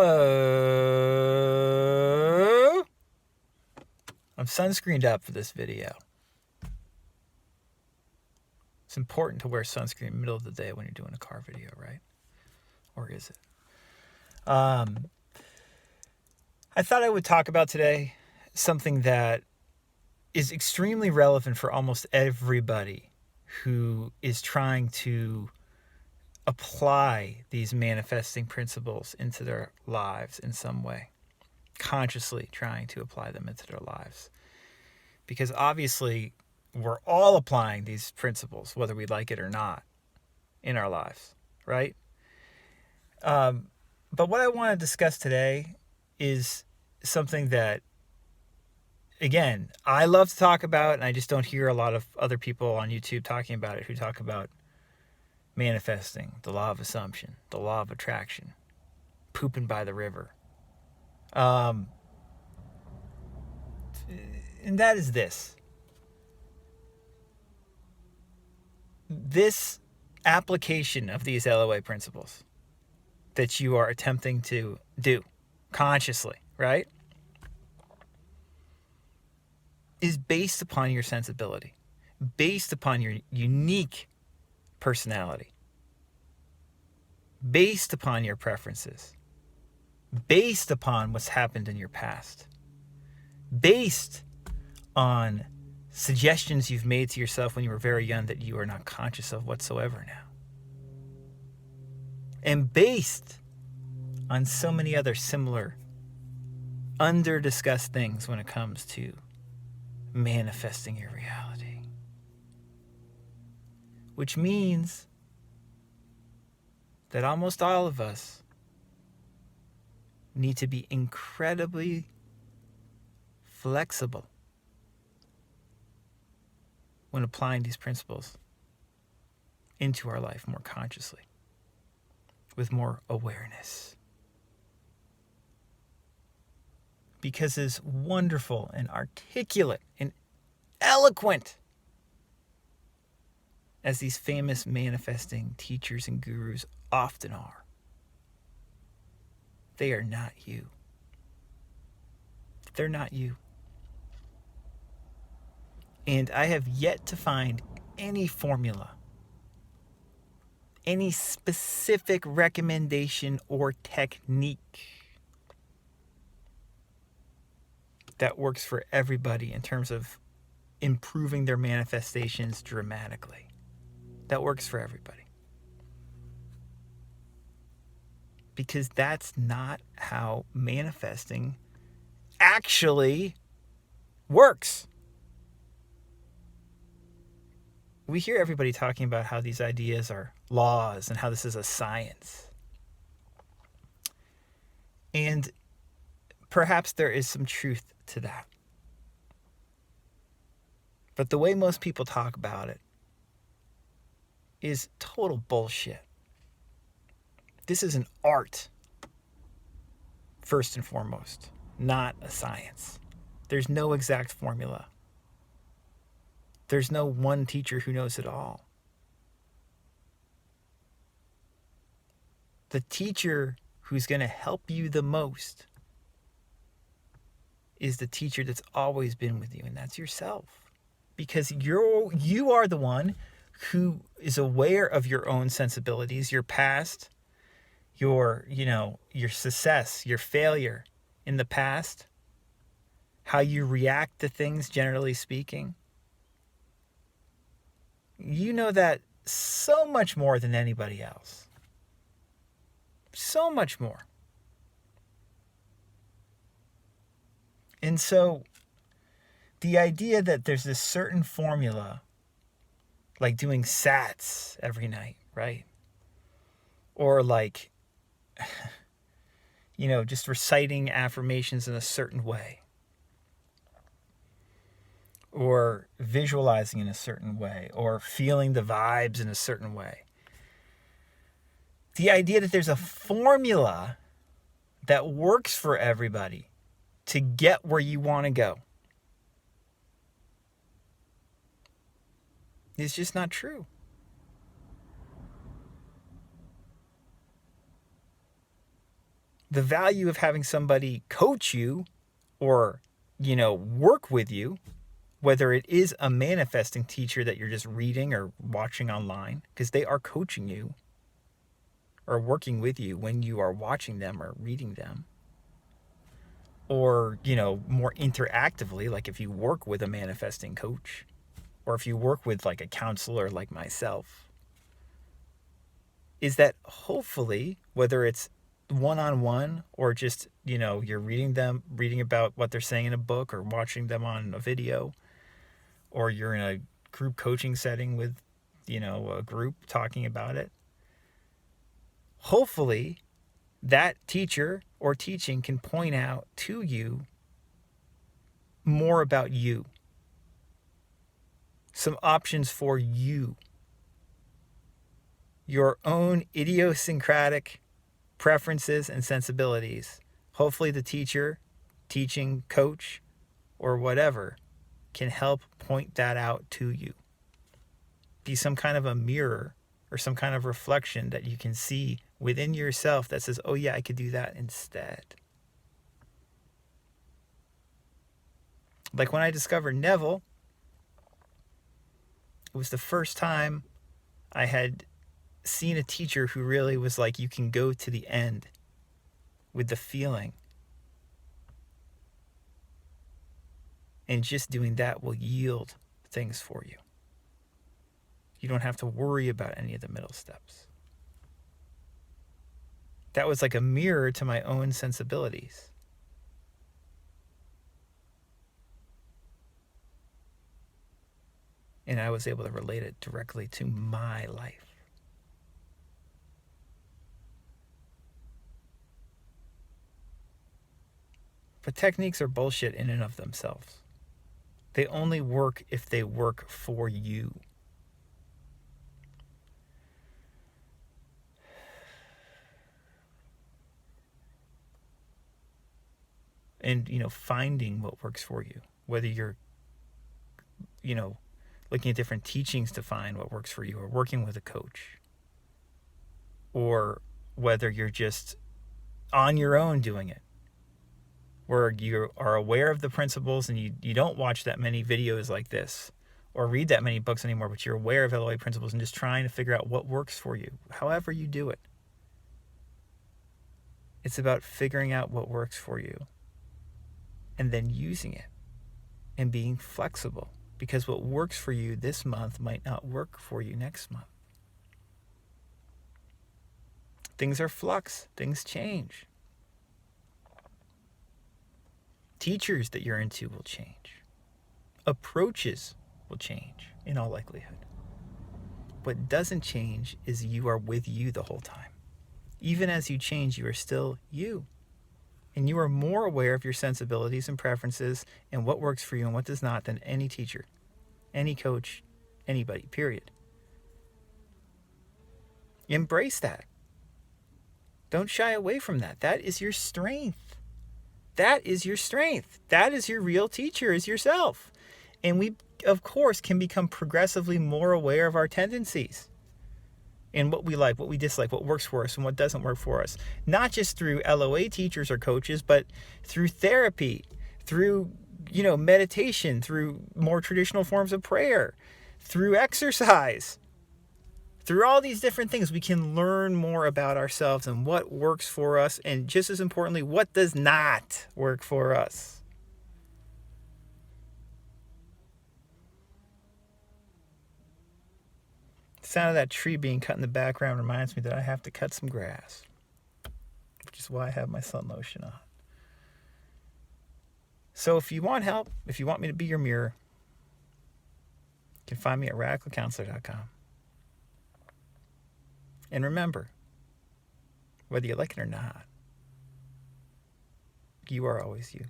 I'm sunscreened up for this video. It's important to wear sunscreen in the middle of the day when you're doing a car video, right? Or is it? I thought I would talk about today something that is extremely relevant for almost everybody who is trying to apply these manifesting principles into their lives in some way, consciously trying to apply them into their lives. Because obviously, we're all applying these principles, whether we like it or not, in our lives, right? But what I want to discuss today is something that, again, I love to talk about, and I just don't hear a lot of other people on YouTube talking about it who talk about manifesting, the law of assumption, the law of attraction, pooping by the river. And that is this. This application of these LOA principles that you are attempting to do consciously, right, is based upon your sensibility, based upon your unique personality, based upon your preferences, based upon what's happened in your past, based on suggestions you've made to yourself when you were very young that you are not conscious of whatsoever now, and based on so many other similar under-discussed things when it comes to manifesting your reality. Which means that almost all of us need to be incredibly flexible when applying these principles into our life more consciously, with more awareness. Because as wonderful and articulate and eloquent as these famous manifesting teachers and gurus often are, they are not you. They're not you. And I have yet to find any formula, any specific recommendation or technique that works for everybody in terms of improving their manifestations dramatically. That works for everybody. Because that's not how manifesting actually works. We hear everybody talking about how these ideas are laws and how this is a science. And perhaps there is some truth to that. But the way most people talk about it is total bullshit. This is an art, first and foremost, not a science. There's no exact formula. There's no one teacher who knows it all. The teacher who's going to help you the most is the teacher that's always been with you, and that's yourself. Because you are the one who is aware of your own sensibilities, your past, your success, your failure in the past, how you react to things, generally speaking. You know that so much more than anybody else. So much more. And so the idea that there's this certain formula, like doing sats every night, right? Or like, just reciting affirmations in a certain way. Or visualizing in a certain way. Or feeling the vibes in a certain way. The idea that there's a formula that works for everybody to get where you want to go is just not true. The value of having somebody coach you or, work with you, whether it is a manifesting teacher that you're just reading or watching online, because they are coaching you or working with you when you are watching them or reading them. Or, more interactively, like if you work with a manifesting coach, or if you work with like a counselor like myself, is that hopefully, whether it's one-on-one or just, you're reading about what they're saying in a book or watching them on a video, or you're in a group coaching setting with, a group talking about it, hopefully that teacher or teaching can point out to you more about you, some options for you, your own idiosyncratic preferences and sensibilities. Hopefully the teacher, teaching coach, or whatever can help point that out to you. Be some kind of a mirror or some kind of reflection that you can see within yourself that says, oh yeah, I could do that instead. Like when I discovered Neville, it was the first time I had seen a teacher who really was like, you can go to the end with the feeling. And just doing that will yield things for you. You don't have to worry about any of the middle steps. That was like a mirror to my own sensibilities. And I was able to relate it directly to my life. But techniques are bullshit in and of themselves. They only work if they work for you. And, finding what works for you. Whether you're, looking at different teachings to find what works for you, or working with a coach. Or whether you're just on your own doing it, where you are aware of the principles and you don't watch that many videos like this or read that many books anymore, but you're aware of LOA principles and just trying to figure out what works for you, however you do it. It's about figuring out what works for you and then using it and being flexible, because what works for you this month might not work for you next month. Things are flux, things change. Teachers that you're into will change. Approaches will change in all likelihood. What doesn't change is you are with you the whole time. Even as you change, you are still you. And you are more aware of your sensibilities and preferences and what works for you and what does not than any teacher, any coach, anybody, period. Embrace that. Don't shy away from that. That is your strength. That is your strength. That is your real teacher, is yourself. And we, of course, can become progressively more aware of our tendencies and what we like, what we dislike, what works for us and what doesn't work for us. Not just through LOA teachers or coaches, but through therapy, through, meditation, through more traditional forms of prayer, through exercise. Through all these different things, we can learn more about ourselves and what works for us, and just as importantly, what does not work for us. The sound of that tree being cut in the background reminds me that I have to cut some grass, which is why I have my sun lotion on. So if you want help, if you want me to be your mirror, you can find me at radicalcounselor.com. And remember, whether you like it or not, you are always you.